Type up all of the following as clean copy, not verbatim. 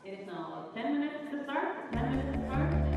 It's now 10 minutes to start. 10 minutes to start.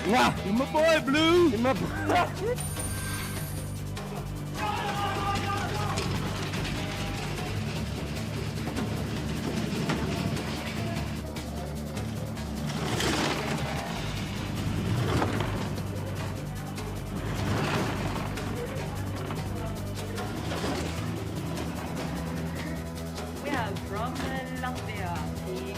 Yeah, you're my boy, Blue. You're my boy. We have from Latvia, the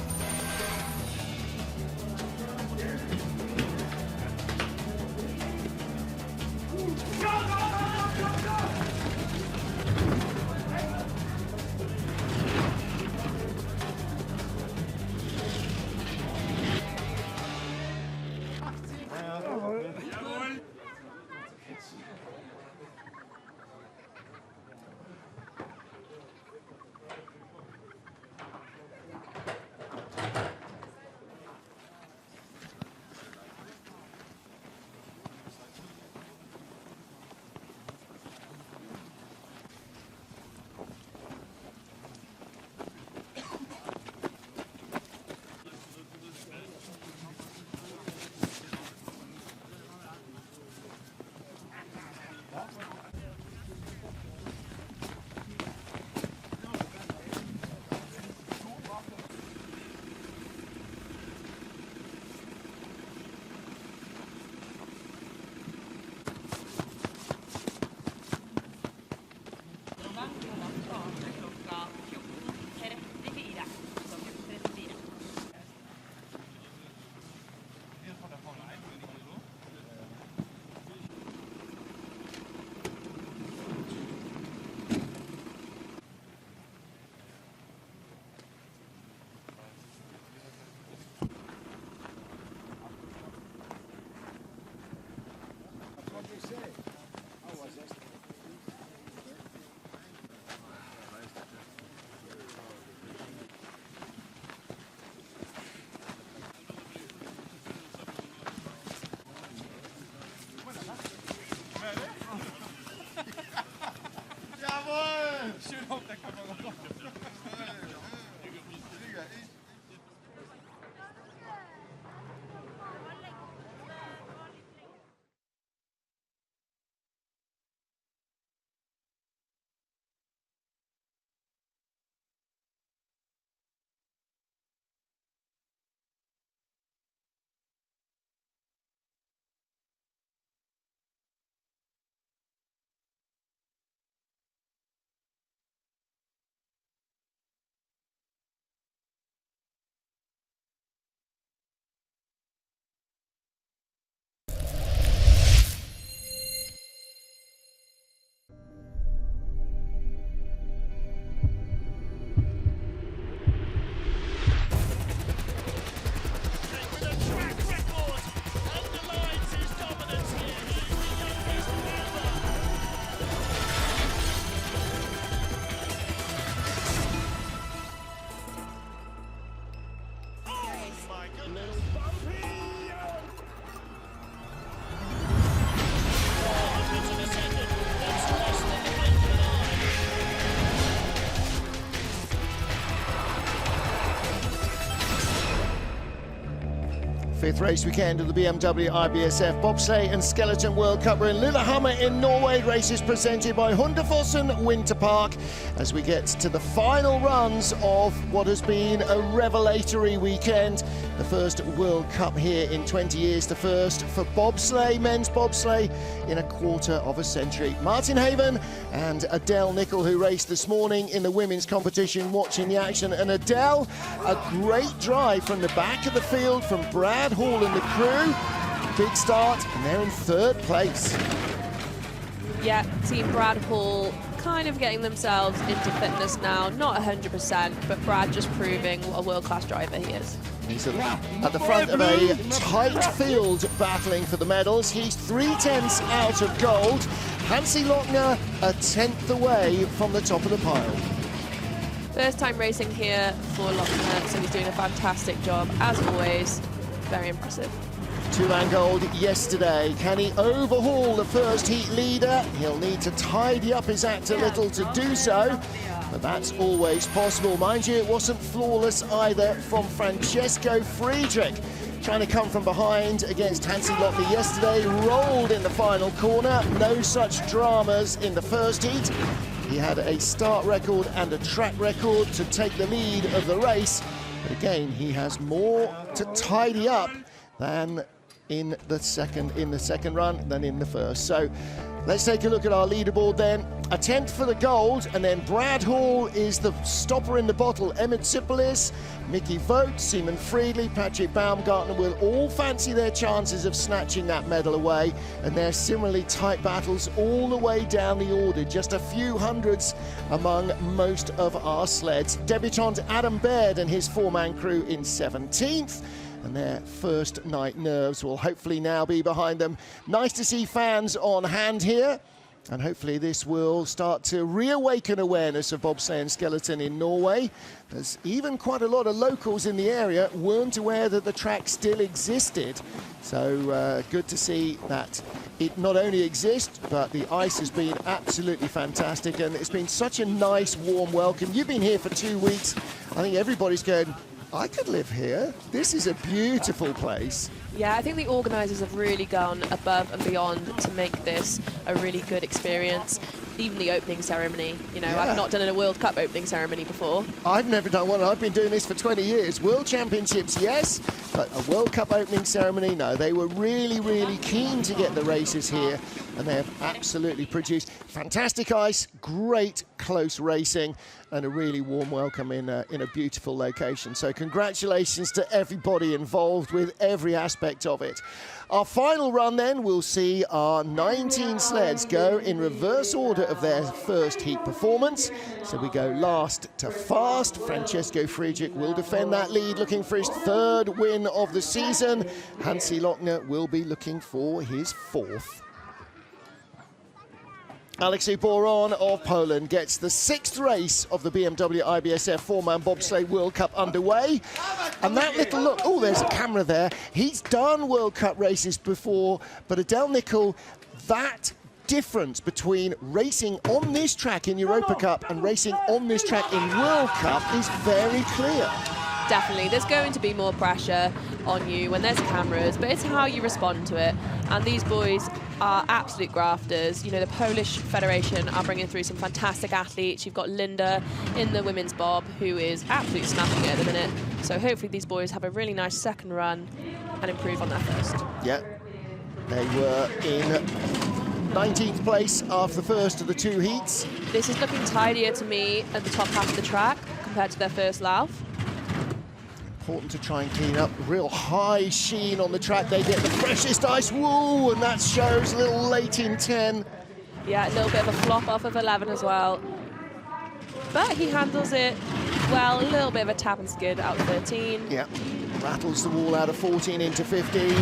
Fifth race weekend of the BMW IBSF Bobsleigh and Skeleton World Cup. We're in Lillehammer in Norway. Races presented by Hundefossen Winter Park as we get to the final runs of what has been a revelatory weekend. The first World Cup here in 20 years, the first for bobsleigh, men's bobsleigh, in a quarter of a century. Martin Haven and Adele Nicol, who raced this morning in the women's competition, watching the action. And Adele, a great drive from the back of the field from Brad Hall and the crew. Big start, and they're in third place. Yeah, Team Brad Hall kind of getting themselves into fitness now. Not 100%, but Brad just proving what a world-class driver he is. He's at the front of a tight field battling for the medals. He's 3/10 out of gold. Hansi Lochner a 10th away from the top of the pile. First time racing here for Lillehammer, so he's doing a fantastic job, as always. Very impressive. 2-man gold yesterday. Can he overhaul the first heat leader? He'll need to tidy up his act a little to do so, but that's always possible. Mind you, it wasn't flawless either from Francesco Friedrich. Trying to come from behind against Hansi Lochner yesterday, rolled in the final corner. No such dramas in the first heat. He had a start record and a track record to take the lead of the race. But again, he has more to tidy up than in the second run than in the first. So let's take a look at our leaderboard then. A 10th for the gold, and then Brad Hall is the stopper in the bottle. Emmett Tsipolis, Mickey Vogt, Seaman Friedley, Patrick Baumgartner will all fancy their chances of snatching that medal away, and they're similarly tight battles all the way down the order, just a few hundreds among most of our sleds. Debutant Adam Baird and his 4-man crew in 17th. And their first night nerves will hopefully now be behind them. Nice to see fans on hand here. And hopefully this will start to reawaken awareness of bobsleigh and skeleton in Norway. There's even quite a lot of locals in the area weren't aware that the track still existed. So good to see that it not only exists, but the ice has been absolutely fantastic. And it's been such a nice, warm welcome. You've been here for 2 weeks. I think everybody's going, I could live here. This is a beautiful place. Yeah, I think the organisers have really gone above and beyond to make this a really good experience. Even the opening ceremony, you know, Yeah. I've not done a World Cup opening ceremony before. I've never done one. I've been doing this for 20 years. World Championships, yes, but a World Cup opening ceremony, no. They were really, really keen to get the races here, and they have absolutely produced fantastic ice, great close racing, and a really warm welcome in a beautiful location. So congratulations to everybody involved with every aspect of it. Our final run then, we'll see our 19 sleds go in reverse order of their first heat performance. So we go last to fast. Francesco Friedrich will defend that lead, looking for his 3rd win of the season. Hansi Lochner will be looking for his 4th. Alexei Boron of Poland gets the 6th race of the BMW IBSF 4-man bobsleigh World Cup underway. And that little look, oh, there's a camera there. He's done World Cup races before, but Adele Nicol, that difference between racing on this track in Europa Cup and racing on this track in World Cup is very clear. Definitely, there's going to be more pressure on you when there's cameras, but it's how you respond to it. And these boys are absolute grafters. You know, the Polish Federation are bringing through some fantastic athletes. You've got Linda in the women's bob, who is absolutely smashing it at the minute. So hopefully these boys have a really nice second run and improve on that first. Yeah, they were in 19th place after the first of the 2 heats. This is looking tidier to me at the top half of the track compared to their first laugh. Important to try and clean up. Real high sheen on the track. They get the freshest ice. Woo! And that shows a little late in 10. Yeah, a little bit of a flop off of 11 as well. But he handles it well. A little bit of a tap and skid out of 13. Yeah, rattles the wall out of 14 into 15.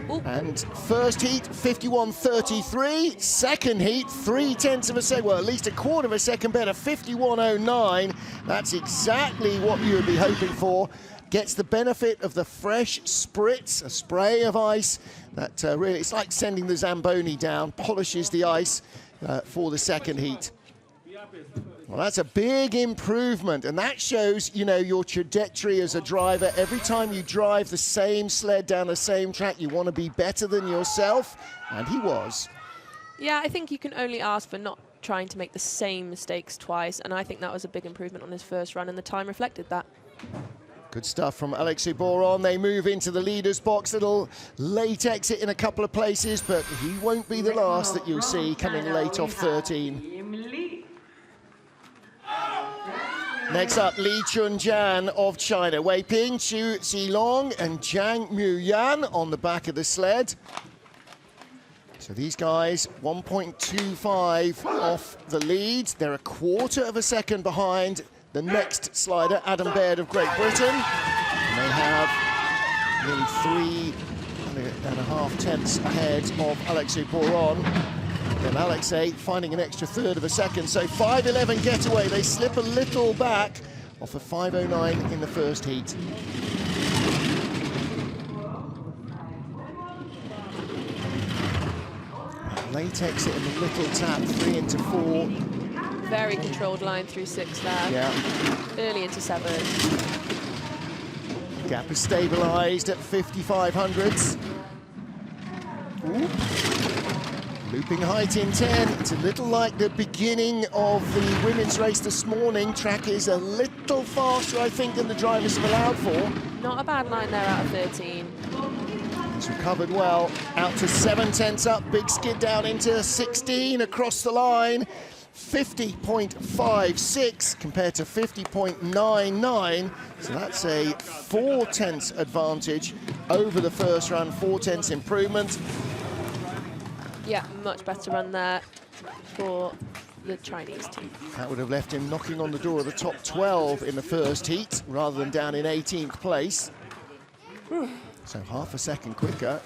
Ooh. And first heat, 51.33. Second heat, 0.3 of a second, well, at least a quarter of a second better, 51.09. That's exactly what you would be hoping for. Gets the benefit of the fresh spritz, a spray of ice that really, it's like sending the Zamboni down, polishes the ice for the second heat. Well, that's a big improvement, and that shows, you know, your trajectory as a driver. Every time you drive the same sled down the same track, you want to be better than yourself, and he was. Yeah, I think you can only ask for not trying to make the same mistakes twice, and I think that was a big improvement on his first run, and the time reflected that. Good stuff from Alexei Boron. They move into the leader's box. Little late exit in a couple of places, but he won't be the last that you'll see coming late off 13. Next up, Li Chunjan of China. Wei Ping, Xu Xilong, and Zhang Muyan on the back of the sled. So these guys, 1.25 off the lead. They're a quarter of a second behind the next slider, Adam Baird of Great Britain. And they have nearly 3.5 tenths ahead of Alexei Boron. And Alexei finding an extra third of a second. So 5.11 getaway. They slip a little back off of 5:09 in the first heat. Late exit and the little tap, 3 into 4. Very controlled line through 6 there. Yeah. Early into 7. Gap is stabilised at 5500s. Ooh. Looping height in 10. It's a little like the beginning of the women's race this morning. Track is a little faster, I think, than the drivers have allowed for. Not a bad line there out of 13. He's recovered well. Out to 7/10 up. Big skid down into 16 across the line. 50.56 compared to 50.99. So that's a 4/10 advantage over the first run. 4/10 improvement. Yeah, much better run there for the Chinese team. That would have left him knocking on the door of the top 12 in the first heat rather than down in 18th place. So half a second quicker.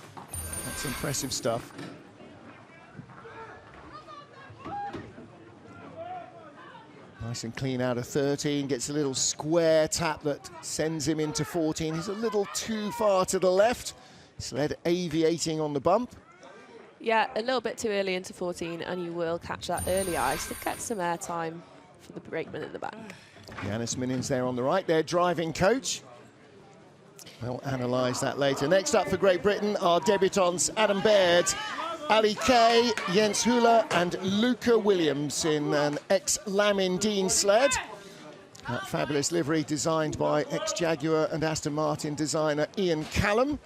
That's impressive stuff. Nice and clean out of 13, gets a little square tap that sends him into 14. He's a little too far to the left. Sled aviating on the bump. Yeah, a little bit too early into 14, and you will catch that early ice to get some air time for the brakeman in the back. Yanis Minins there on the right, their driving coach. We'll analyse that later. Next up for Great Britain are debutants Adam Baird, Ali Kay, Jens Hula and Luca Williams in an ex-Lamin Dean sled. That fabulous livery designed by ex-Jaguar and Aston Martin designer Ian Callum.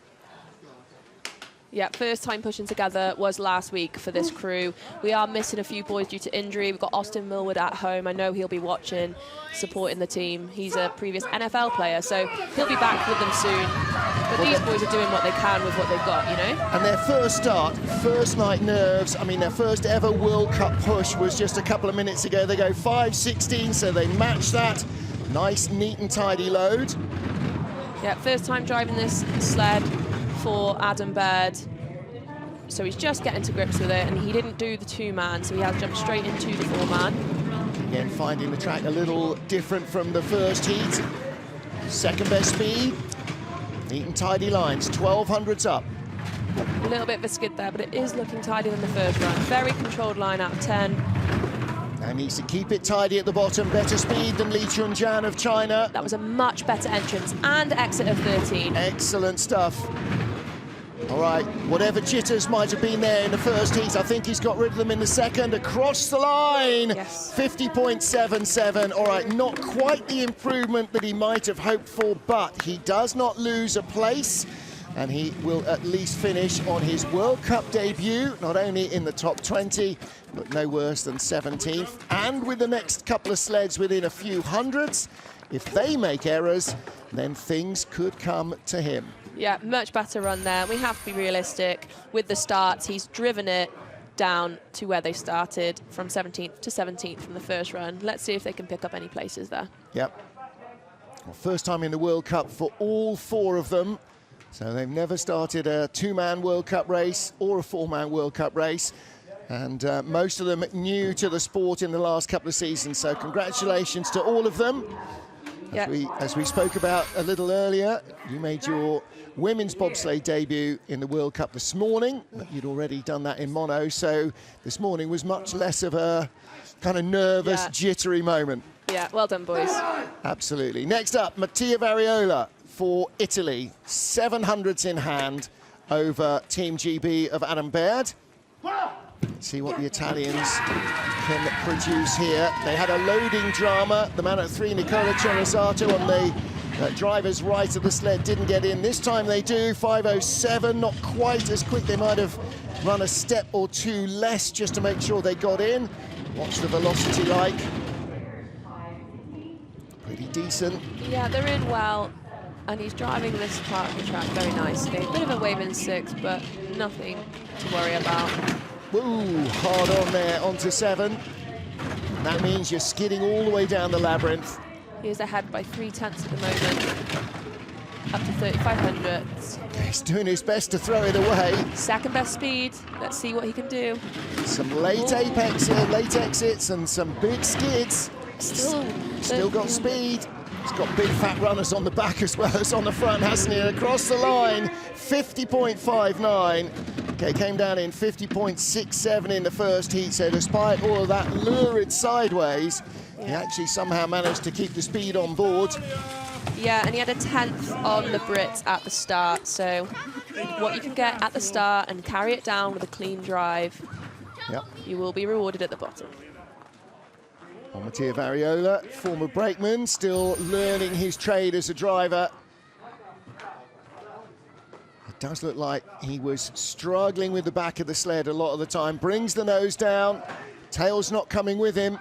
Yeah, first time pushing together was last week for this crew. We are missing a few boys due to injury. We've got Austin Millward at home. I know he'll be watching, supporting the team. He's a previous NFL player, so he'll be back with them soon. But these boys are doing what they can with what they've got, you know? And their first start, first night nerves, I mean, their first ever World Cup push was just a couple of minutes ago. They go 5:16, so they match that. Nice, neat and tidy load. Yeah, first time driving this sled for Adam Baird. So he's just getting to grips with it, and he didn't do the 2-man, so he has jumped straight into the 4-man. Again, finding the track a little different from the first heat. Second best speed, neat and tidy lines, 1200s up. A little bit of a skid there, but it is looking tidier than the first run. Very controlled line out of 10. And needs to keep it tidy at the bottom. Better speed than Li Chunjian of China. That was a much better entrance and exit of 13. Excellent stuff. All right, whatever jitters might have been there in the first heat, I think he's got rid of them in the second. Across the line, yes. 50.77. All right, not quite the improvement that he might have hoped for, but he does not lose a place. And he will at least finish on his World Cup debut, not only in the top 20, but no worse than 17th. And with the next couple of sleds within a few hundreds, if they make errors, then things could come to him. Yeah, much better run there. We have to be realistic with the starts. He's driven it down to where they started from 17th to 17th from the first run. Let's see if they can pick up any places there. Yep. Well, first time in the World Cup for all 4 of them. So they've never started a 2-man World Cup race or a 4-man World Cup race. And most of them new to the sport in the last couple of seasons. So congratulations to all of them. As we spoke about a little earlier, you made your women's bobsleigh debut in the World Cup this morning, but you'd already done that in mono, so this morning was much less of a kind of nervous, jittery moment. Yeah, well done, boys. Absolutely. Next up, Mattia Variola for Italy, 700s in hand over Team GB of Adam Baird. Let's see what the Italians can produce here. They had a loading drama. The man at 3, Nicola Ceresato, on the driver's right of the sled didn't get in. This time they do, 5:07, not quite as quick. They might have run a step or 2 less just to make sure they got in. What's the velocity like? Pretty decent. Yeah, they're in well, and he's driving this part of the track very nicely. A bit of a wave in 6, but nothing to worry about. Woo, hard on there, onto 7. That means you're skidding all the way down the labyrinth. He's ahead by 3/10 at the moment, up to 3,500. He's doing his best to throw it away. Second best speed. Let's see what he can do. Some late apex here, late exits, and some big skids. Still got speed. He's got big fat runners on the back as well as on the front, hasn't he? Across the line, 50.59. Okay, came down in 50.67 in the first heat, so despite all of that lurid sideways, he actually somehow managed to keep the speed on board. Yeah, and he had a 10th on the Brits at the start, so what you can get at the start and carry it down with a clean drive, you will be rewarded at the bottom. Well, Mattia Variola, former brakeman, still learning his trade as a driver. It does look like he was struggling with the back of the sled a lot of the time. Brings the nose down, tail's not coming with him.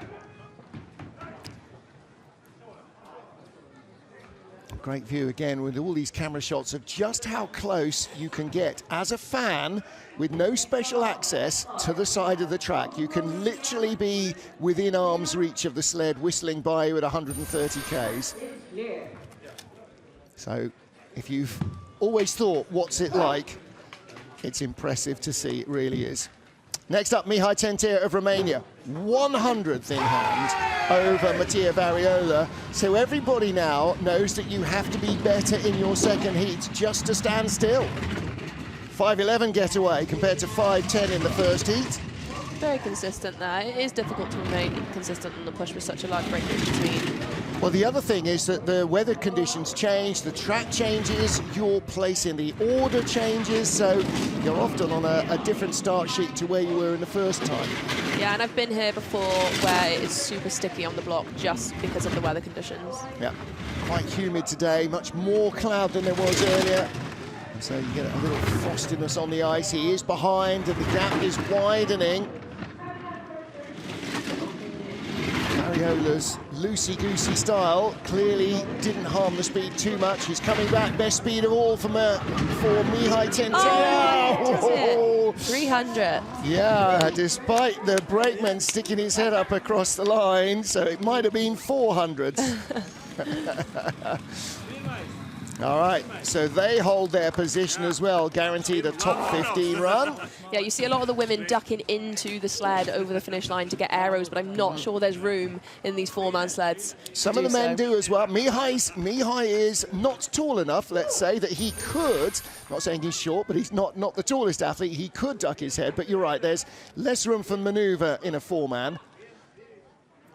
Great view again with all these camera shots of just how close you can get as a fan with no special access to the side of the track. You can literally be within arm's reach of the sled whistling by you at 130 Ks. So if you've always thought, what's it like? It's impressive to see, it really is. Next up, Mihai Tentea of Romania, 100th in hand over Mattia Variola. So everybody now knows that you have to be better in your second heat just to stand still. 5.11 getaway compared to 5.10 in the first heat. Very consistent there. It is difficult to remain consistent on the push with such a large break in between. Well, the other thing is that the weather conditions change, the track changes, your place in the order changes, so you're often on a different start sheet to where you were in the first time. Yeah, and I've been here before where it is super sticky on the block just because of the weather conditions. Yeah, quite humid today, much more cloud than there was earlier. So you get a little frostiness on the ice. He is behind and the gap is widening. Variola's loosey-goosey style clearly didn't harm the speed too much. He's coming back, best speed of all for Mihai Tentea. Oh, 300. Yeah, despite the brakeman sticking his head up across the line, so it might have been 400. All right, so they hold their position as well, guaranteed a top 15 run. Yeah, you see a lot of the women ducking into the sled over the finish line to get arrows, but I'm not sure there's room in these four-man sleds. Some of the men do as well. Mihai is not tall enough, let's say, that he could, not saying he's short, but he's not the tallest athlete, he could duck his head, but you're right, there's less room for manoeuvre in a four-man.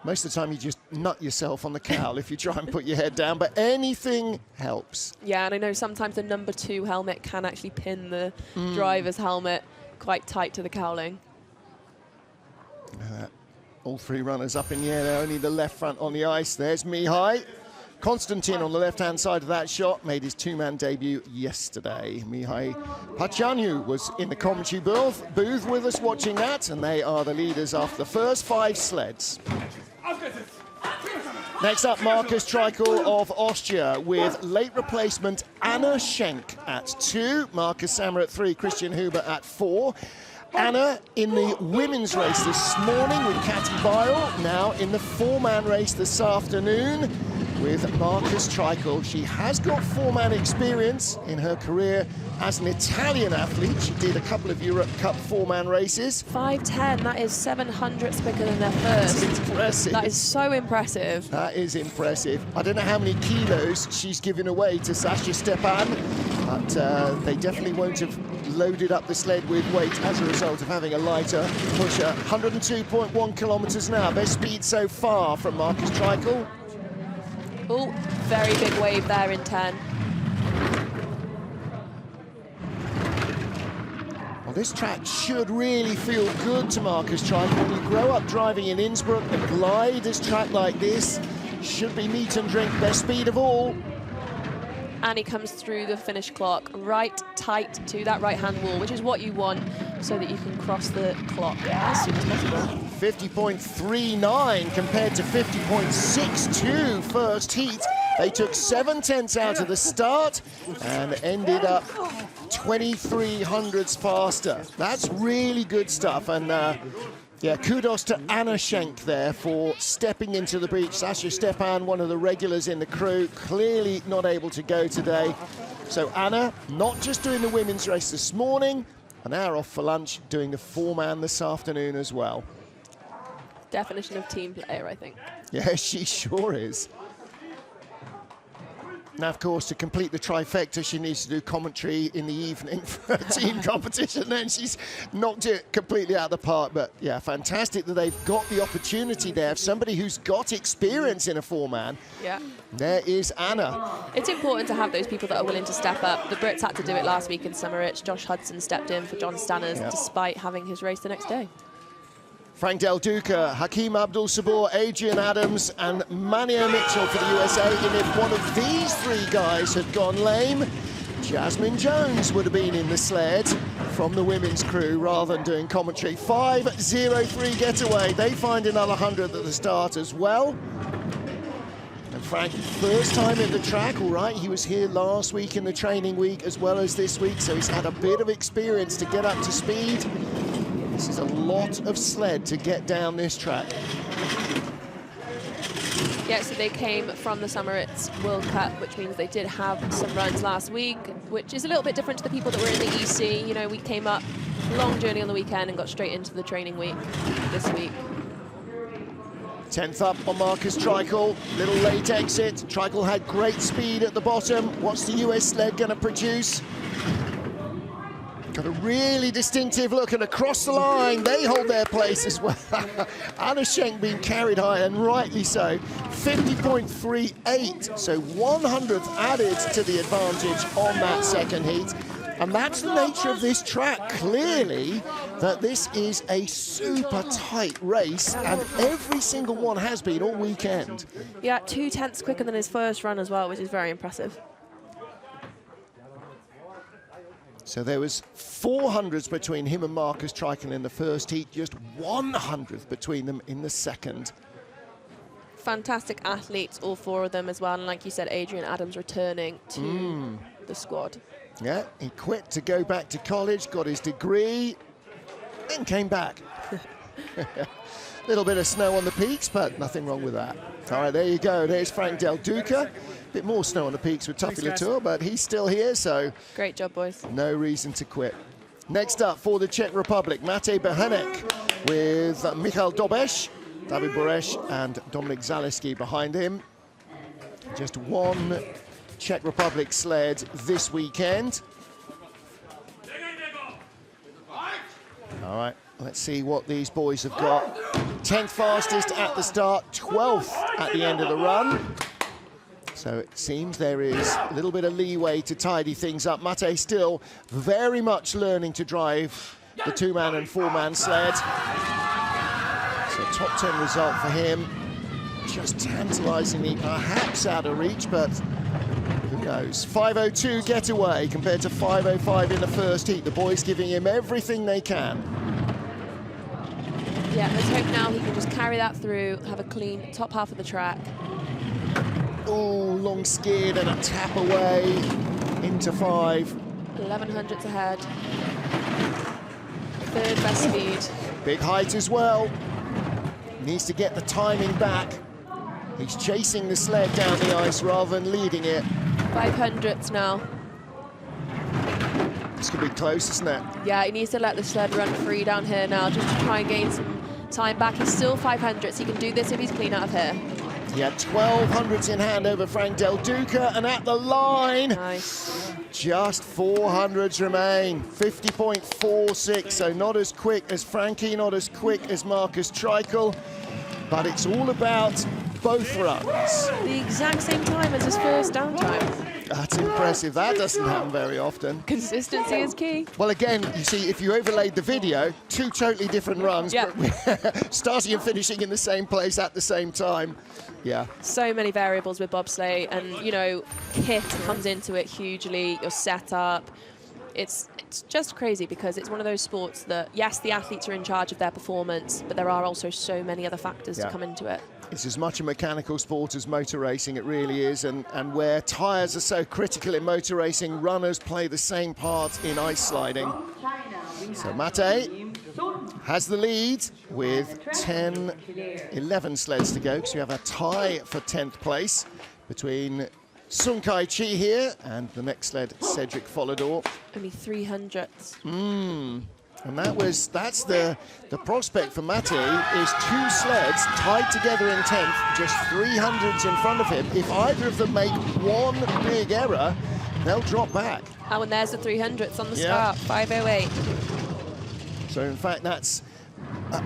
Most of the time you just nut yourself on the cowl if you try and put your head down, but anything helps. Yeah, and I know sometimes the number 2 helmet can actually pin the driver's helmet quite tight to the cowling. All three runners up in the air there, only the left front on the ice. There's Mihai. Constantin on the left-hand side of that shot made his two-man debut yesterday. Mihai Pacianu was in the commentary booth with us watching that, and they are the leaders after the first 5 sleds. Next up, Markus Treichel of Austria with late replacement Anna Schenk at 2, Markus Sammer at 3, Christian Huber at 4. Anna in the women's race this morning with Kati Byle, now in the 4-man race this afternoon with Markus Treichel. She has got 4-man experience in her career as an Italian athlete. She did a couple of Europe Cup 4-man races. 5:10, that is 700 quicker than their first. That's impressive. That is so impressive. That is impressive. I don't know how many kilos she's given away to Sasha Stepan, but they definitely won't have loaded up the sled with weight as a result of having a lighter pusher. 102.1 kilometers an hour, best speed so far from Markus Treichel. Oh, very big wave there in 10. Well, this track should really feel good to Markus Treichel. When you grow up driving in Innsbruck, a gliders track like this should be meat and drink, best speed of all. And he comes through the finish clock right tight to that right-hand wall, which is what you want so that you can cross the clock as soon as possible. 50.39 compared to 50.62 first heat. They took 7 tenths out of the start and ended up 23 hundredths faster. That's really good stuff. And yeah, kudos to Anna Schenk there for stepping into the breach. Sasha Stepan, one of the regulars in the crew, clearly not able to go today. So Anna, not just doing the women's race this morning, an hour off for lunch, doing the 4-man this afternoon as well. Definition of team player, I think. Yeah, she sure is. Now, of course, to complete the trifecta, she needs to do commentary in the evening for a team competition. Then she's knocked it completely out of the park. But, yeah, fantastic that they've got the opportunity there of somebody who's got experience in a four-man. Yeah. There is Anna. It's important to have those people that are willing to step up. The Brits had to do it last week in Summeridge. Josh Hudson stepped in for John Stanners despite having his race the next day. Frank Del Duca, Hakeem Abdul-Sabur, Adrian Adams and Manio Mitchell for the USA. And if one of these three guys had gone lame, Jasmine Jones would have been in the sled from the women's crew rather than doing commentary. 5:03 getaway. They find another 100 at the start as well. And Frank, first time in the track, all right. He was here last week in the training week as well as this week, so he's had a bit of experience to get up to speed. This is a lot of sled to get down this track. Yeah, so they came from the Summeridge World Cup, which means they did have some runs last week, which is a little bit different to the people that were in the EC. You know, we came up, long journey on the weekend and got straight into the training week this week. 10th up on Marcus Treichel, little late exit. Treichel had great speed at the bottom. What's the US sled going to produce? Got a really distinctive look, and across the line, they hold their place as well. Anna Schenk being carried high, and rightly so. 50.38, so 100th added to the advantage on that second heat. And that's the nature of this track, clearly, that this is a super tight race, and every single one has been all weekend. Yeah, 2/10 quicker than his first run as well, which is very impressive. So there was 400s between him and Marcus Treichel in the first heat, just 100th between them in the second. Fantastic athletes, all four of them as well. And like you said, Adrian Adams returning to the squad. Yeah, he quit to go back to college, got his degree, then came back. Little bit of snow on the peaks, but nothing wrong with that. All right, there you go. There's Frank Del Duca. Bit more snow on the peaks with Tuffy Latour, but he's still here, so Great job, boys. no reason to quit. Next up for the Czech Republic, Matej Behanek with Michal Dobeš, David Boresh and Dominik Zaleski behind him. Just one Czech Republic sled this weekend. All right, let's see what these boys have got. 10th fastest at the start, 12th at the end of the run. So it seems there is a little bit of leeway to tidy things up. Matej still very much learning to drive the two-man and four-man sled. So top 10 result for him. Just tantalizingly perhaps out of reach, but who knows. 5:02 getaway compared to 5:05 in the first heat. The boys giving him everything they can. Yeah, let's hope now he can just carry that through, have a clean top half of the track. Oh, long skid and a tap away into 5. 1100s ahead. Third best speed. Big height as well. Needs to get the timing back. He's chasing the sled down the ice rather than leading it. 500s now. This could be close, isn't it? Yeah, he needs to let the sled run free down here now just to try and gain some time back. He's still 500s. He can do this if he's clean out of here. He had 1200s in hand over Frank Del Duca, and at the line, Nice. just 400s remain. 50.46, so not as quick as Frankie, not as quick as Marcus Treichel, but it's all about both runs. The exact same time as his first down time. That's impressive. That doesn't happen very often. Consistency is key. Well, again, you see, if you overlaid the video, two totally different runs, Yep. but starting and finishing in the same place at the same time. Yeah. So many variables with bobsleigh, and you know, kit comes into it hugely. Your setup, it's just crazy because it's one of those sports that, yes, the athletes are in charge of their performance, but there are also so many other factors to come into it. It's as much a mechanical sport as motor racing, it really is, and where tyres are so critical in motor racing, runners play the same part in ice sliding. So Matej has the lead with 11 sleds to go, because we have a tie for 10th place between Sung Kai Chi here and the next sled, Cedric Follador. Only 300s. And that's the prospect for Mate is 2 sleds tied together in 10th, just 300s in front of him. If either of them make one big error, they'll drop back. Oh, and there's the 300s on the start, 5:08. So in fact, that's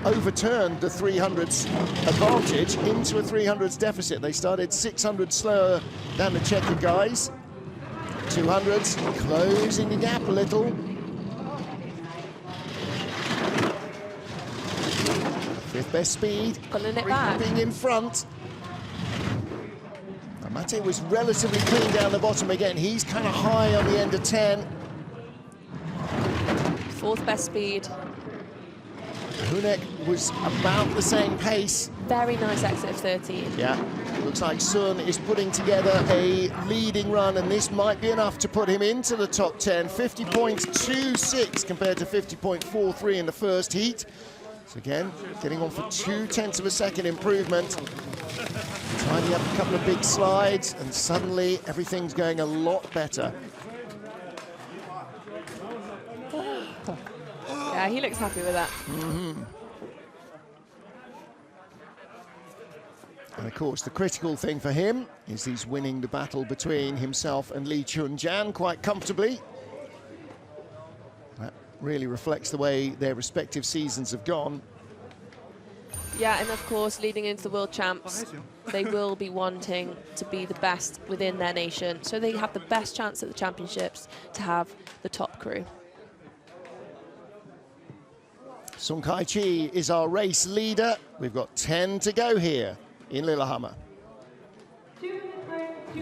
overturned the 300s advantage into a 300s deficit. They started 600 slower than the checkered guys. 200s closing the gap a little. Fifth best speed, Pulling it back. being in front. And Mate was relatively clean down the bottom again. He's kind of high on the end of 10. 4th best speed. Hunek was about the same pace. Very nice exit of 13. Yeah, looks like Sun is putting together a leading run, and this might be enough to put him into the top 10. 50.26 compared to 50.43 in the first heat. So again, getting on for 0.2 of a second improvement. Tidying up a couple of big slides, and suddenly everything's going a lot better. Yeah, he looks happy with that. And of course, the critical thing for him is he's winning the battle between himself and Lee Chun-jan quite comfortably. That really reflects the way their respective seasons have gone. Yeah, and of course, leading into the World Champs, they will be wanting to be the best within their nation, so they have the best chance at the championships to have the top crew. Sun Kai-chi is our race leader. We've got 10 to go here in Lillehammer.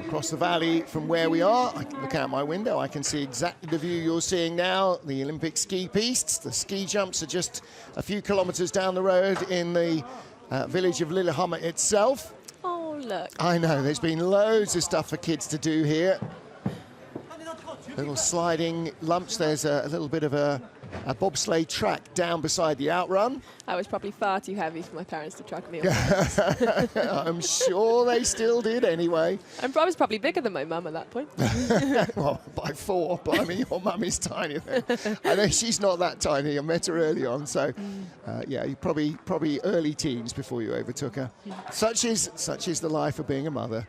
Across the valley from where we are, I can look out my window, I can see exactly the view you're seeing now, the Olympic ski pistes. The ski jumps are just a few kilometers down the road in the village of Lillehammer itself. Oh, look. I know, there's been loads of stuff for kids to do here. Little sliding lumps, there's a little bit of a bobsleigh track down beside the outrun. I was probably far too heavy for my parents to track me on. I'm sure they still did anyway. And I was probably bigger than my mum at that point. Well, by 4, but I mean, your mum is tiny. I know she's not that tiny. I met her early on, so yeah, you probably early teens before you overtook her. Such is the life of being a mother.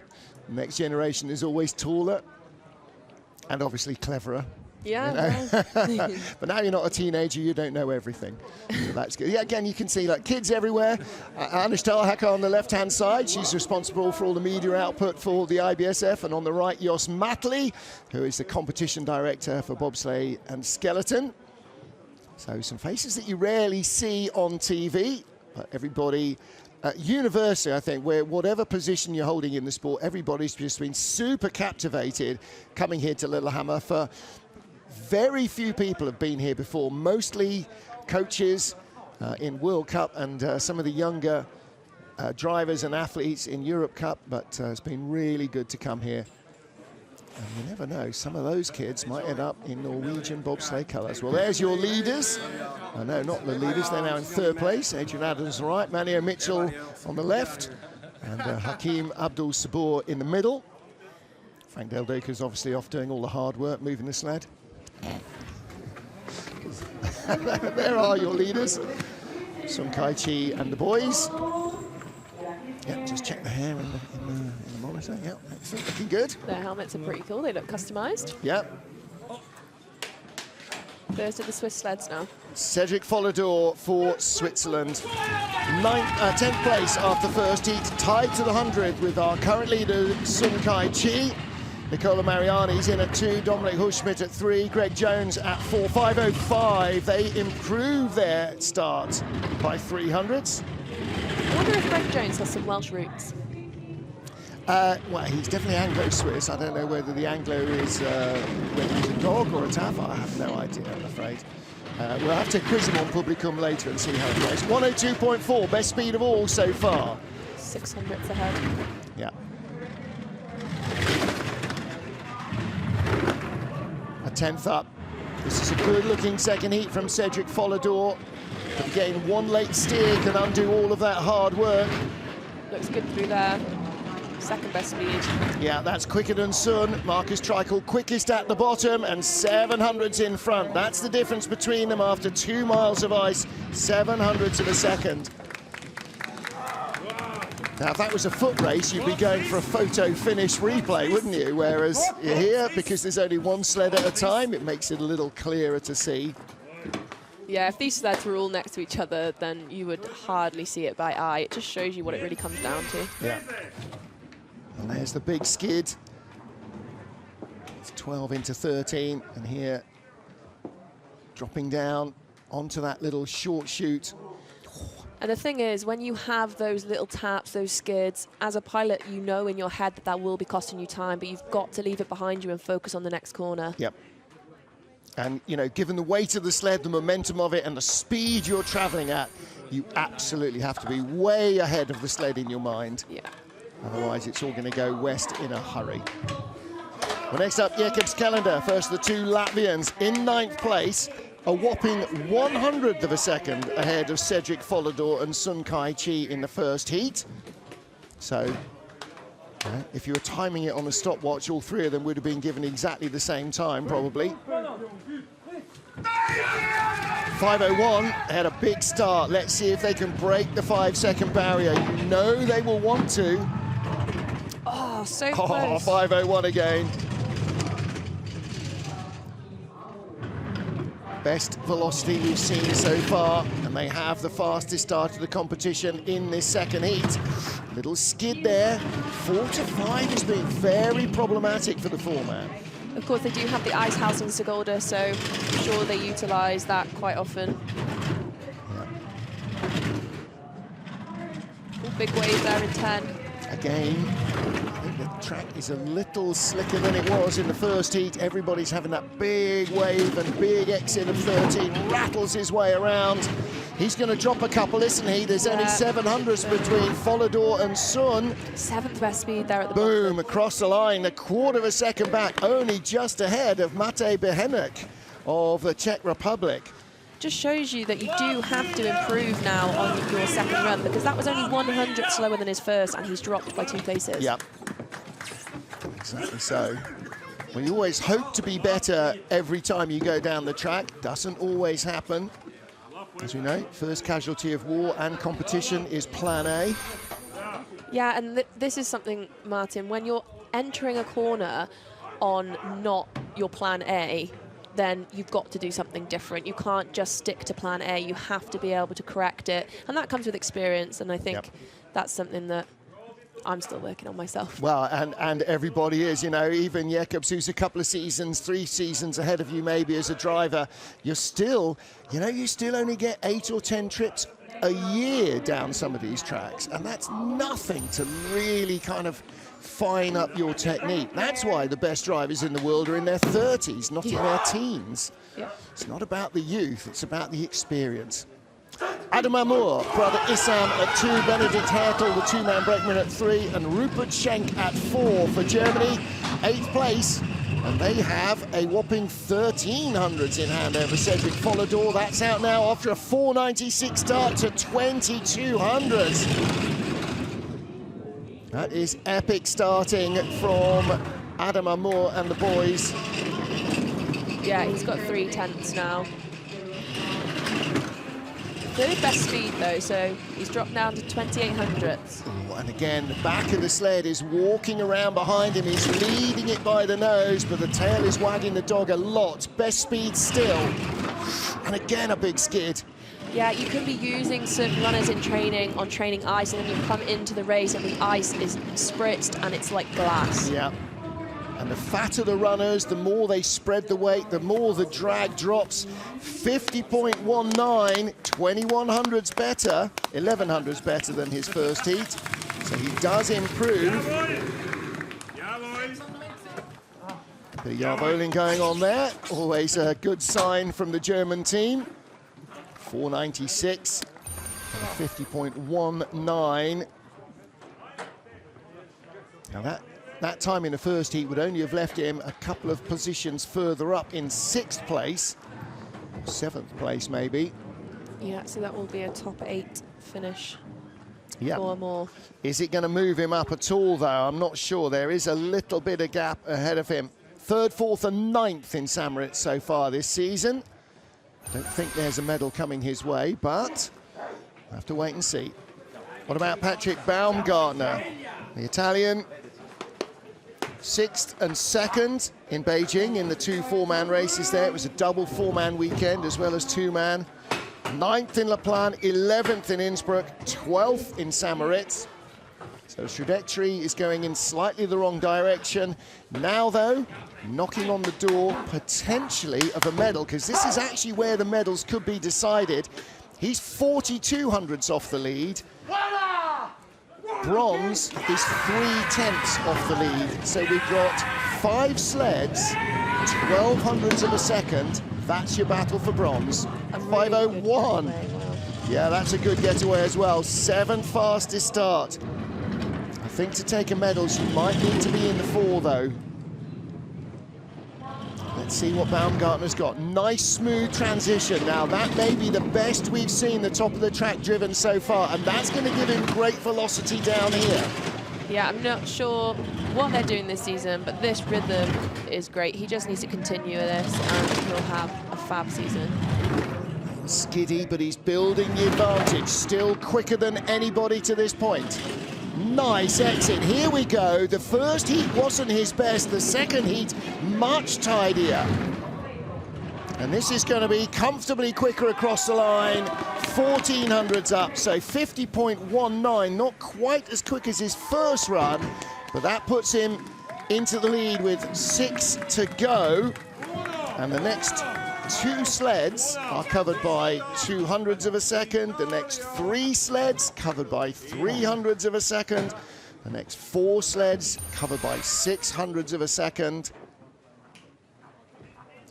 The next generation is always taller and obviously cleverer. Yeah. You know? But now you're not a teenager, you don't know everything. So that's good. Yeah, again, you can see like kids everywhere. Anish Talhaka on the left-hand side, she's responsible for all the media output for the IBSF, and on the right, Jos Matley, who is the competition director for bobsleigh and skeleton. So some faces that you rarely see on TV, but everybody universally, I think, where whatever position you're holding in the sport, everybody's just been super captivated coming here to Lillehammer. For very few people have been here before, mostly coaches in World Cup and some of the younger drivers and athletes in Europe Cup, but it's been really good to come here. And you never know, some of those kids might end up in Norwegian bobsleigh colours. Well, there's your leaders. No, not the leaders, they're now in 3rd place. Adrian Adams on the right, Manio Mitchell on the left, and Hakeem Abdul Sabor in the middle. Frank Del Duca's obviously off doing all the hard work, moving the sled. There are your leaders, Sun Kai-chi and the boys. Yeah, just check the hair in the monitor. Yeah, everything looking good. Their helmets are pretty cool. They look customised. Yeah. Those are the Swiss sleds now. Cedric Follador for Switzerland. 10th place after first heat, tied to the 100 with our current leader, Sun Kai-chi. Nicola Mariani's in at 2, Dominic Huschmidt at 3, Greg Jones at 4, 5:05. They improve their start by 300ths. I wonder if Greg Jones has some Welsh roots. Well, he's definitely Anglo-Swiss. I don't know whether the Anglo is whether he's a dog or a Taff. I have no idea, I'm afraid. We'll have to quiz him on Publicum later and see how it goes. 102.4, best speed of all so far. 600ths ahead. Yeah. A 10th up. This is a good-looking second heat from Cedric Follador. But again, one late steer can undo all of that hard work. Looks good through there. second best speed. Yeah, that's quicker than Sun. Marcus Treichel quickest at the bottom and 700s in front. That's the difference between them after 2 miles of ice, 700s of a second. Now, if that was a foot race, you'd be going for a photo finish replay, wouldn't you? Whereas here, because there's only one sled at a time, it makes it a little clearer to see. Yeah, if these sleds were all next to each other, then you would hardly see it by eye. It just shows you what it really comes down to. Yeah. And there's the big skid. It's 12 into 13, and here, dropping down onto that little short chute. And the thing is, when you have those little taps, those skids, as a pilot, you know in your head that that will be costing you time, but you've got to leave it behind you and focus on the next corner. Yep. And, you know, given the weight of the sled, the momentum of it, and the speed you're traveling at, you absolutely have to be way ahead of the sled in your mind. Yeah. Otherwise, it's all going to go west in a hurry. Well, next up, Jakob's calendar. First of the two Latvians in 9th place. A whopping 100th of a second ahead of Cedric Follador and Sun Kai Chi in the first heat. So, if you were timing it on a stopwatch, all three of them would have been given exactly the same time, probably. 5:01 had a big start. Let's see if they can break the 5-second barrier. You know they will want to. Oh, so close. 5:01 again. Best velocity we've seen so far, and they have the fastest start of the competition in this second heat. Little skid there. 4 to 5 has been very problematic for the four-man. Of course, they do have the ice house in Sigulda, so I'm sure they utilise that quite often. Ooh, big wave there in 10. Again, I think the track is a little slicker than it was in the first heat. Everybody's having that big wave and big exit of 13, rattles his way around. He's going to drop a couple, isn't he? There's only 700s between Follador and Sun. 7th best speed there at the Boom, bottom. across the line, a quarter of a second back, only just ahead of Matej Behenek of the Czech Republic. Just shows you that you do have to improve now on your second run, because that was only 100 slower than his first, and he's dropped by 2 places. Yep, exactly so. Well, you always hope to be better every time you go down the track. Doesn't always happen. As we know, first casualty of war and competition is Plan A. Yeah, and this is something, Martin, when you're entering a corner on not your Plan A, then you've got to do something different. You can't just stick to Plan A. You have to be able to correct it. And that comes with experience, and I think that's something that I'm still working on myself. Well, and everybody is, you know, even Jakobs, who's a couple of seasons, 3 seasons ahead of you maybe as a driver, you're still, you know, you still only get 8 or 10 trips a year down some of these tracks, and that's nothing to really kind of fine up your technique. That's why the best drivers in the world are in their 30s, not in their teens. It's not about the youth, it's about the experience. Adam Amour, brother Issam at 2, Benedikt Hertel, the 2-man brakeman at 3, and Rupert Schenk at 4 for Germany, 8th place. And they have a whopping 1300s in hand over Cedric Follador. That's out now after a 496 start to 2200s. That is epic starting from Adam Amour and the boys. Yeah, he's got 3 tenths now. 3rd best speed though, so he's dropped down to 2800ths. And again, the back of the sled is walking around behind him. He's leading it by the nose, but the tail is wagging the dog a lot. Best speed still. And again, a big skid. Yeah, you can be using certain runners in training on training ice, and then you come into the race and the ice is spritzed and it's like glass. Yeah. And the fatter the runners, the more they spread the weight, the more the drag drops. 50.19, 2100s better, 1100s better than his first heat. So he does improve. The Jarvoling going on there, always a good sign from the German team. 496 and 50.19. Now that time in the first heat would only have left him a couple of positions further up in 6th place, 7th place maybe. Yeah, so that will be a top 8 finish. Yep. 4 more. Is it going to move him up at all, though? I'm not sure. There is a little bit of gap ahead of him. 3rd, 4th and 9th in St Moritz so far this season. Don't think there's a medal coming his way, but we'll have to wait and see. What about Patrick Baumgartner? The Italian, 6th and 2nd in Beijing in the 2 4-man races there. It was a double 4-man weekend as well as 2-man. 9th in La Plagne, 11th in Innsbruck, 12th in St Moritz. So the trajectory is going in slightly the wrong direction. Now, though, knocking on the door potentially of a medal, because this is actually where the medals could be decided. He's 42 hundredths off the lead. Bronze is 3/10 off the lead. So we've got 5 sleds, 12 hundredths of a second. That's your battle for bronze. 5:01. Yeah, that's a good getaway as well. 7th fastest start. I think to take a medals, you might need to be in the 4, though. Let's see what Baumgartner's got. Nice, smooth transition. Now, that may be the best we've seen the top of the track driven so far, and that's going to give him great velocity down here. Yeah, I'm not sure what they're doing this season, but this rhythm is great. He just needs to continue this, and he'll have a fab season. Skiddy, but he's building the advantage. Still quicker than anybody to this point. Nice exit. Here we go. The first heat wasn't his best. The second heat, much tidier. And this is going to be comfortably quicker across the line. 14 hundredths up, so 50.19. Not quite as quick as his first run, but that puts him into the lead with 6 to go. And the next 2 sleds are covered by 2 hundredths of a second. The next 3 sleds covered by 3 hundredths of a second. The next 4 sleds covered by 6 hundredths of a second.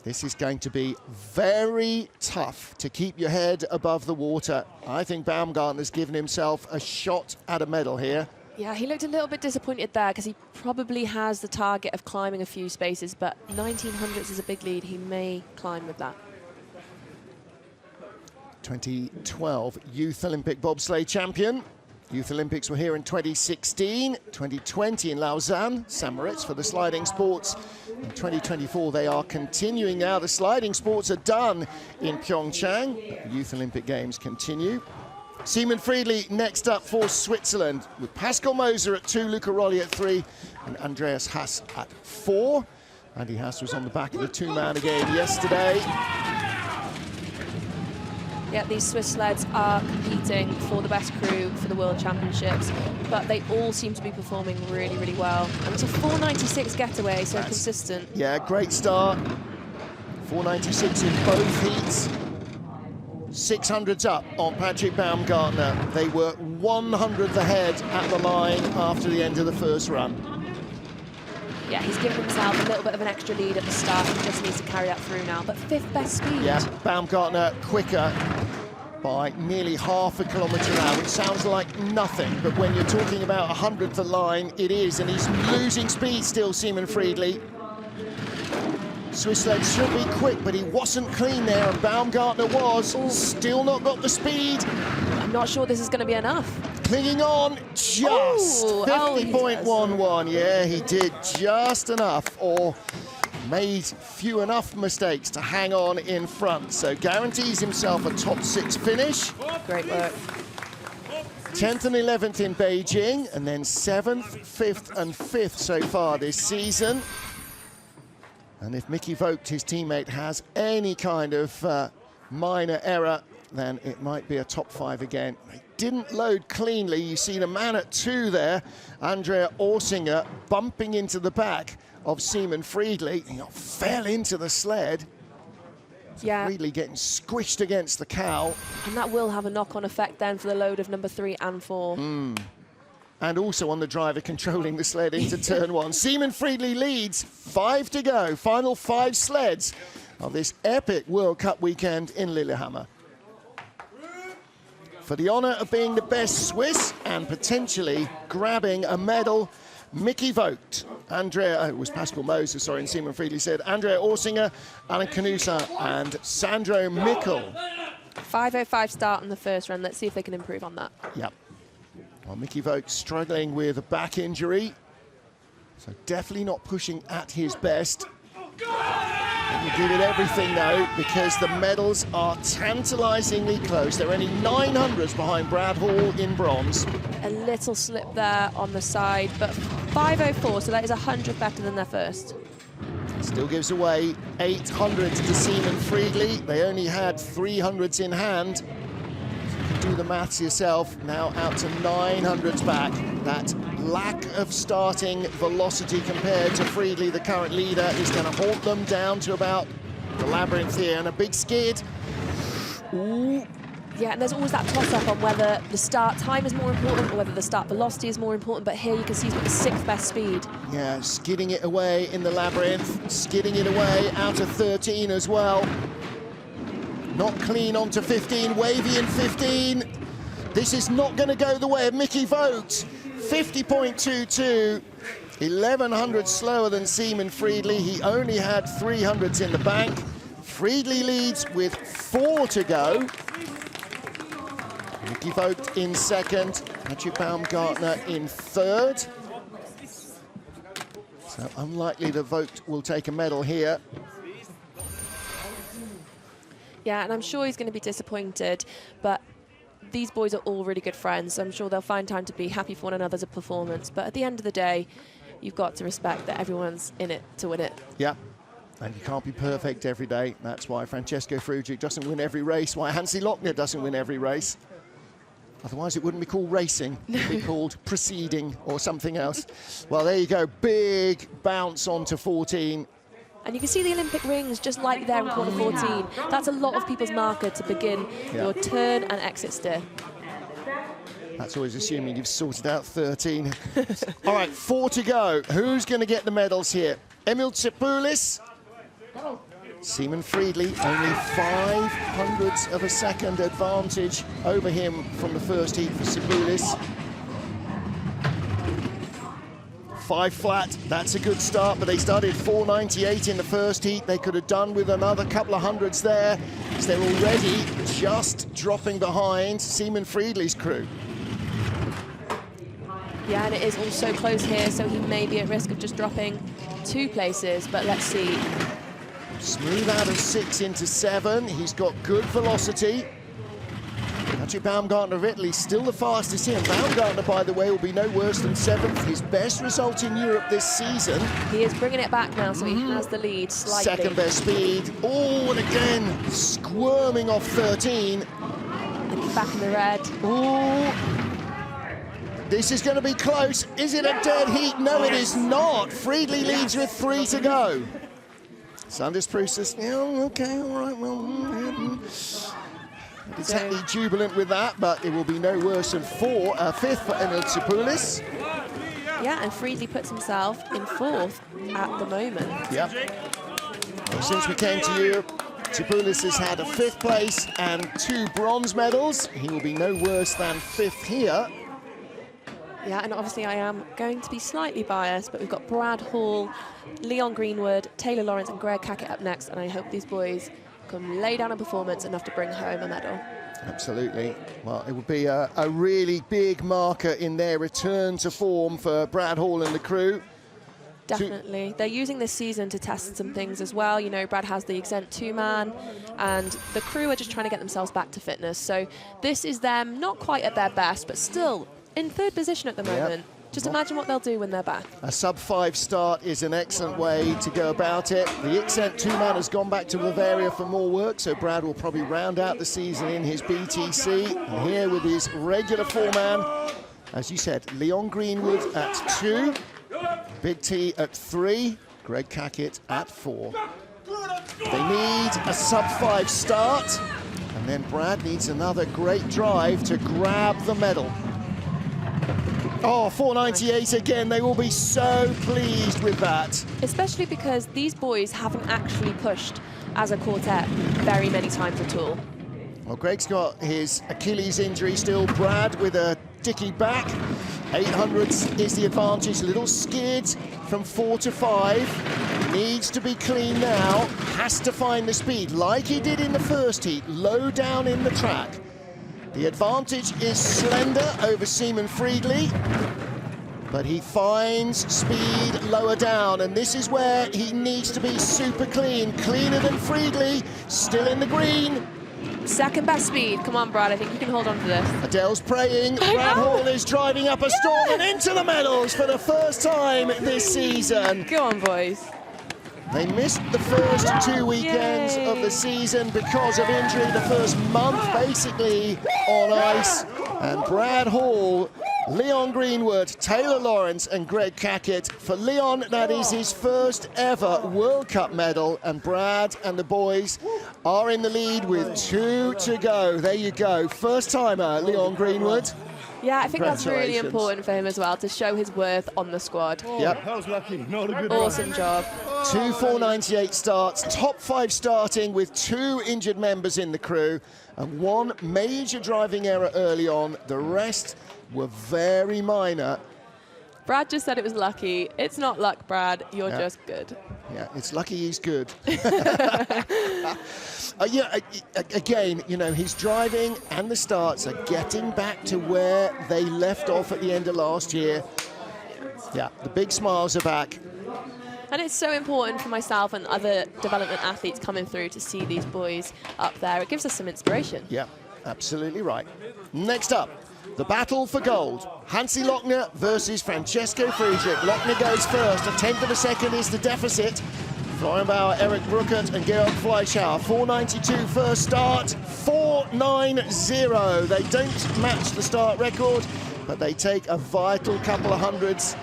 This is going to be very tough to keep your head above the water. I think Baumgartner's given himself a shot at a medal here. Yeah, he looked a little bit disappointed there because he probably has the target of climbing a few spaces, but 19 hundredths is a big lead. He may climb with that. 2012 Youth Olympic bobsleigh champion. Youth Olympics were here in 2016, 2020 in Lausanne, St Moritz for the sliding sports. In 2024, they are continuing now. The sliding sports are done in Pyeongchang. The Youth Olympic Games continue. Simon Friedli next up for Switzerland with Pascal Moser at 2, Luca Rolli at 3, and Andreas Haas at 4. Andy Haas was on the back of the 2-man again yesterday. Yeah, these Swiss sleds are competing for the best crew for the World Championships, but they all seem to be performing really, really well. And it's a 4.96 getaway, so consistent. Yeah, great start. 4.96 in both heats. 600s up on Patrick Baumgartner. They were 100th ahead at the line after the end of the first run. Yeah, he's given himself a little bit of an extra lead at the start. He just needs to carry that through now. But 5th best speed. Yeah, Baumgartner quicker by nearly half a kilometre an hour, which sounds like nothing, but when you're talking about 100th of line, it is, and he's losing speed still, Simon Friedli. Swiss sled should be quick, but he wasn't clean there, and Baumgartner was. Ooh. Still not got the speed. I'm not sure this is going to be enough. Clinging on, just 50.11. Yeah, he did just enough, or made few enough mistakes to hang on in front. So guarantees himself a top 6 finish. Great work. 10th and 11th in Beijing, and then 7th, 5th and 5th so far this season. And if Mickey Vogt, his teammate, has any kind of minor error, then it might be a top 5 again. They didn't load cleanly. You see the man at 2 there, Andrea Orsinger, bumping into the back of Simon Friedli. He fell into the sled. Yeah. Friedli getting squished against the cow. And that will have a knock-on effect then for the load of number 3 and 4. And also on the driver controlling the sled into turn 1. Simon Friedli leads, 5 to go. Final 5 sleds of this epic World Cup weekend in Lillehammer. For the honour of being the best Swiss and potentially grabbing a medal, Mickey Vogt, it was Pascal Moser, sorry, and Simon Friedli said, Andrea Orsinger, Alan Canusa, and Sandro Mikkel. 5:05 start in the first run. Let's see if they can improve on that. Yep. Well, Mickey Vogt struggling with a back injury, so definitely not pushing at his best. He will give it everything though, because the medals are tantalisingly close. They're only 900s behind Brad Hall in bronze. A little slip there on the side, but 5:04, so that is 100 better than their first. Still gives away 800 to Seaman Friedli. They only had 300s in hand. You can do the maths yourself. Now out to 900s back. That lack of starting velocity compared to Friedli, the current leader, is going to haunt them down to about the labyrinth here. And a big skid. Ooh. Yeah, and there's always that toss-up on whether the start time is more important or whether the start velocity is more important, but here you can see he's got the 6th best speed. Yeah, skidding it away in the labyrinth, skidding it away out of 13 as well. Not clean onto 15, wavy in 15. This is not going to go the way of Mickey Vogt. 50.22, 1100 slower than Seaman Friedli. He only had 300s in the bank. Friedli leads with 4 to go. Mickey Vogt in second, Patrick Baumgartner in third. So unlikely that Vogt will take a medal here. Yeah, and I'm sure he's going to be disappointed, but these boys are all really good friends, so I'm sure they'll find time to be happy for one another's performance. But at the end of the day, you've got to respect that everyone's in it to win it. Yeah, and you can't be perfect every day. That's why Francesco Frugic doesn't win every race, why Hansi Lochner doesn't win every race. Otherwise, it wouldn't be called racing. It'd be called proceeding or something else. Well, there you go. Big bounce onto 14. And you can see the Olympic rings just like there in corner 14. That's a lot of people's marker to begin your turn and exit steer. That's always assuming you've sorted out 13. All right, 4 to go. Who's going to get the medals here? Emil Tsipoulis. Seaman Friedli, only 500ths of a second advantage over him from the first heat for Tsipoulis. 5 flat, that's a good start, but they started 498 in the first heat. They could have done with another couple of hundreds there, because they're already just dropping behind Seaman Friedli's crew. Yeah, and it is all so close here, so he may be at risk of just dropping 2 places, but let's see. Smooth out of 6 into 7. He's got good velocity. Patrick Baumgartner of Italy still the fastest here. Baumgartner, by the way, will be no worse than 7th. His best result in Europe this season. He is bringing it back now, so he has the lead slightly. 2nd best speed. Oh, and again, squirming off 13. And he's back in the red. Oh, this is going to be close. Is it a dead heat? No, it is not. Friedli leads with 3 to go. Sanders Prusis, yeah, okay, all right, well, exactly jubilant with that, but it will be no worse than 5th for Emil Tsipoulis. Yeah, and Friedli puts himself in 4th at the moment. Yeah. Well, since we came to Europe, Tsipoulis has had a 5th place and 2 bronze medals. He will be no worse than 5th here. Yeah, and obviously I am going to be slightly biased, but we've got Brad Hall, Leon Greenwood, Taylor Lawrence and Greg Cackett up next, and I hope these boys can lay down a performance enough to bring home a medal. Absolutely. Well, it would be a really big marker in their return to form for Brad Hall and the crew. Definitely. They're using this season to test some things as well. You know, Brad has the exempt 2-man, and the crew are just trying to get themselves back to fitness. So this is them not quite at their best, but still in 3rd position at the moment. Just imagine what they'll do when they're back. A sub-5 start is an excellent way to go about it. The exempt 2-man has gone back to Bavaria for more work, so Brad will probably round out the season in his BTC. And here with his regular 4-man, as you said, Leon Greenwood at 2, Big T at 3, Greg Cackett at 4. They need a sub-5 start, and then Brad needs another great drive to grab the medal. Oh, 498 again. They will be so pleased with that. Especially because these boys haven't actually pushed as a quartet very many times at all. Well, Greg's got his Achilles injury still. Brad with a dicky back. 800s is the advantage. Little skid from 4 to 5. Needs to be clean now. Has to find the speed like he did in the first heat. Low down in the track. The advantage is slender over Seaman Friedli, but he finds speed lower down, and this is where he needs to be super clean, cleaner than Friedli, still in the green. Second best speed. Come on, Brad, I think you can hold on to this. Adele's praying. Brad Hall is driving up a storm and into the medals for the first time this season. Go on, boys. They missed the first 2 weekends of the season because of injury, the first month basically on ice. And Brad Hall, Leon Greenwood, Taylor Lawrence and Greg Cackett. For Leon, that is his first ever World Cup medal, and Brad and the boys are in the lead with 2 to go. There you go, first timer, Leon Greenwood. Yeah, I think that's really important for him as well, to show his worth on the squad. Yep. That was lucky. Not a good Awesome job. 2 498 starts, top 5 starting with 2 injured members in the crew, and 1 major driving error early on. The rest were very minor. Brad just said it was lucky. It's not luck, Brad. You're just good. Yeah, it's lucky he's good. Again, you know, his driving and the starts are getting back to where they left off at the end of last year. Yeah, the big smiles are back. And it's so important for myself and other development athletes coming through to see these boys up there. It gives us some inspiration. Yeah, absolutely right. Next up, the battle for gold. Hansi Lochner versus Francesco Friedrich. Lochner goes first. A tenth of a second is the deficit. Florian Bauer, Eric Bruckert and Georg Fleischauer. 4:92 first start, 4:90. They don't match the start record, but they take a vital couple of hundreds.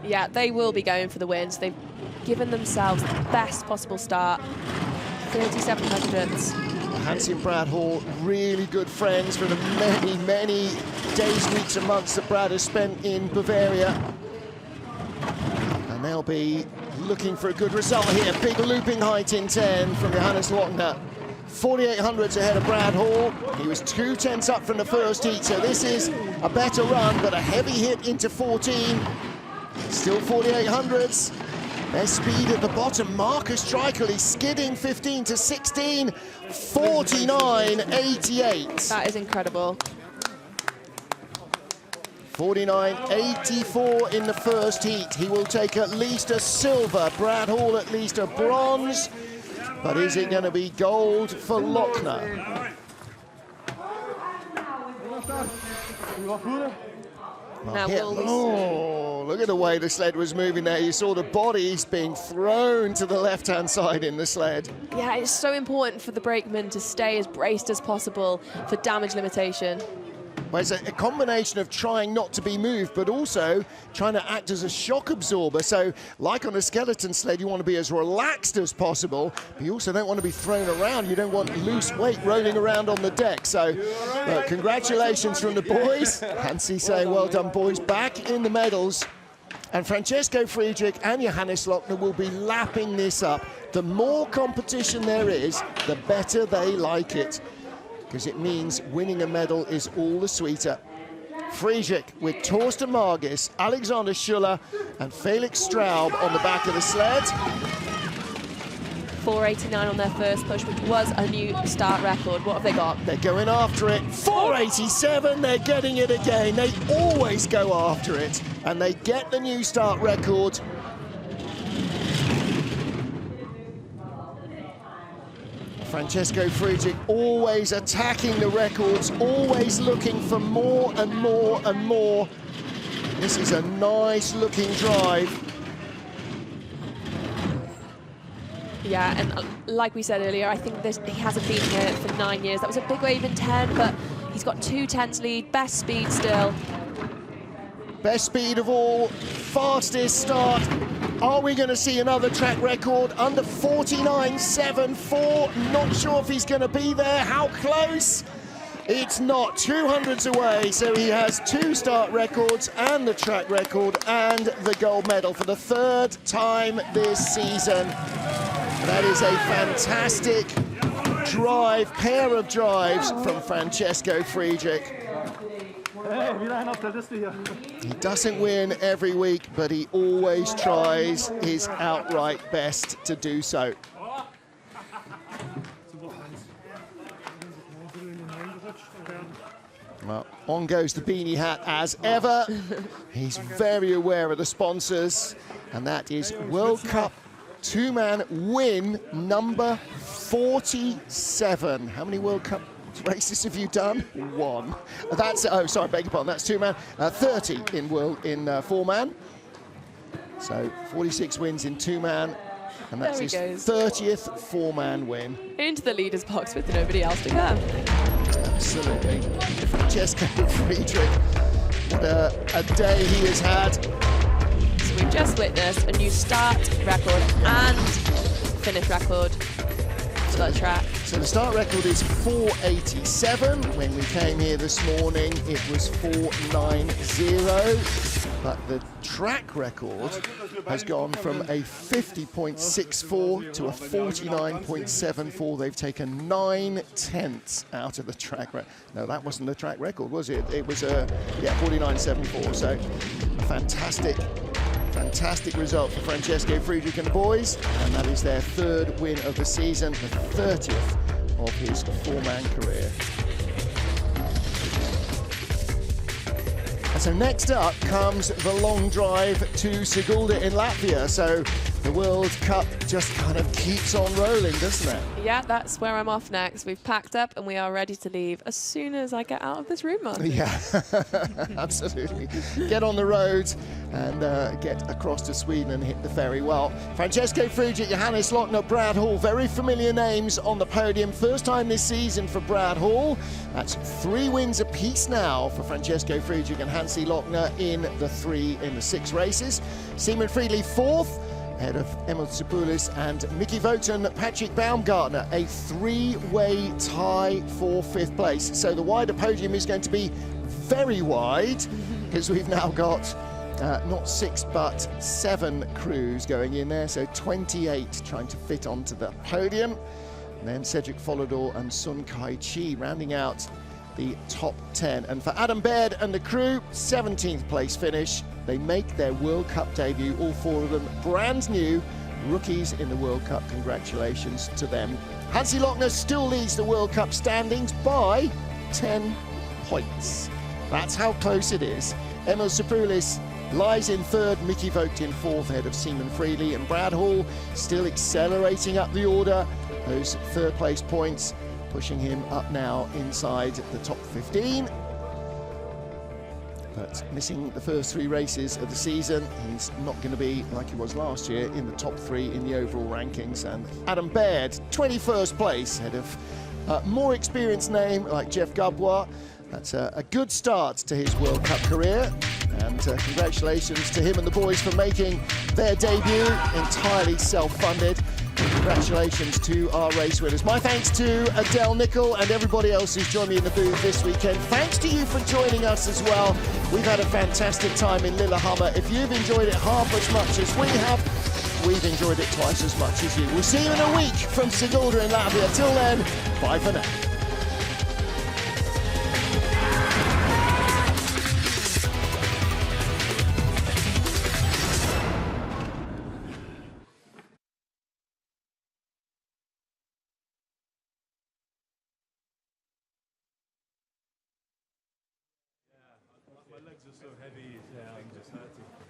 Yeah, they will be going for the wins. They've given themselves the best possible start. 37 hundredths. Hansi and Brad Hall, really good friends for the many, many days, weeks and months that Brad has spent in Bavaria. And they'll be looking for a good result here. Big looping height in 10 from Johannes Lochner. 48 hundredths ahead of Brad Hall. He was 2 tenths up from the first heat, so this is a better run, but a heavy hit into 14. Still 48 hundredths. Best speed at the bottom. Marcus Streichel, he's skidding 15 to 16. 49.88. That is incredible. 49.84 in the first heat. He will take at least a silver. Brad Hall at least a bronze. But is it going to be gold for Lochner? Now will we Oh, look at the way the sled was moving there. You saw the bodies being thrown to the left-hand side in the sled. Yeah, it's so important for the brakeman to stay as braced as possible for damage limitation. Well, it's a combination of trying not to be moved, but also trying to act as a shock absorber. So, like on a skeleton sled, you want to be as relaxed as possible, but you also don't want to be thrown around. You don't want loose weight rolling around on the deck. So, congratulations from the boys. Hansi saying, well done, boys. Back in the medals. And Francesco Friedrich and Johannes Lochner will be lapping this up. The more competition there is, the better they like it, because it means winning a medal is all the sweeter. Friedrich with Torsten Margis, Alexander Schuller and Felix Straub on the back of the sled. 4:89 on their first push, which was a new start record. What have they got? They're going after it. 4:87, they're getting it again. They always go after it, and they get the new start record. Francesco Friedrich always attacking the records, always looking for more and more and more. This is a nice looking drive. Yeah, and like we said earlier, I think he hasn't been here for 9 years. That was a big wave in 10, but he's got 2 tenths lead, best speed still. Best speed of all, fastest start. Are we going to see another track record under 49.74? Not sure if he's going to be there. How close? It's not. 200s away, so he has 2 start records and the track record and the gold medal for the 3rd time this season. That is a fantastic drive, pair of drives from Francesco Friedrich. He doesn't win every week, but he always tries his outright best to do so. Well, on goes the beanie hat as ever. He's very aware of the sponsors, and that is World Cup two-man win number 47. How many World Cup races have you done? One. That's, oh, sorry, beg your pardon, that's two-man. 30 in four-man. So 46 wins in two-man, and that's his 30th four-man win. Into the leader's box with nobody else to come. Absolutely. Francesco Friedrich, what a day he has had. So we've just witnessed a new start record and finish record for that track. So the start record is 4:87. When we came here this morning, it was 4:90. But the track record has gone from a 50.64 to a 49.74. They've taken 9/10 out of the track record. No, that wasn't the track record, was it? It was a 49.74. So a fantastic result for Francesco Friedrich and the boys, and that is their third win of the season, the 30th of his four-man career. And so next up comes the long drive to Sigulda in Latvia. So the World Cup just kind of keeps on rolling, doesn't it? Yeah, that's where I'm off next. We've packed up and we are ready to leave as soon as I get out of this room, Martin. Yeah, absolutely. Get on the road and get across to Sweden and hit the ferry. Well, Francesco Friedrich, Johannes Lochner, Brad Hall, very familiar names on the podium. First time this season for Brad Hall. That's 3 wins apiece now for Francesco Friedrich and Hansi Lochner in the 6 races. Simon Friedli fourth, ahead of Emil Tsipoulis and Mickey Voten, Patrick Baumgartner, a 3-way tie for 5th place. So the wider podium is going to be very wide, because we've now got not 6 but 7 crews going in there, so 28 trying to fit onto the podium. And then Cedric Follador and Sun Kai Chi rounding out the top 10. And for Adam Baird and the crew, 17th place finish. They make their World Cup debut, all 4 of them brand new rookies in the World Cup. Congratulations to them. Hansi Lochner still leads the World Cup standings by 10 points. That's how close it is. Emil Tsipoulis lies in 3rd, Mickey Vogt in 4th, ahead of Simon Friedli, and Brad Hall still accelerating up the order. Those 3rd place points pushing him up now inside the top 15. But missing the first 3 races of the season, he's not going to be, like he was last year, in the top 3 in the overall rankings. And Adam Baird, 21st place, ahead of a more experienced name like Jeff Gabwa. That's a good start to his World Cup career. And congratulations to him and the boys for making their debut, entirely self-funded. Congratulations to our race winners. My thanks to Adele Nicol and everybody else who's joined me in the booth this weekend. Thanks to you for joining us as well. We've had a fantastic time in Lillehammer. If you've enjoyed it half as much as we have, we've enjoyed it twice as much as you. We'll see you in a week from Sigulda in Latvia. Till then, bye for now. My legs are so heavy, yeah, I'm just hurting.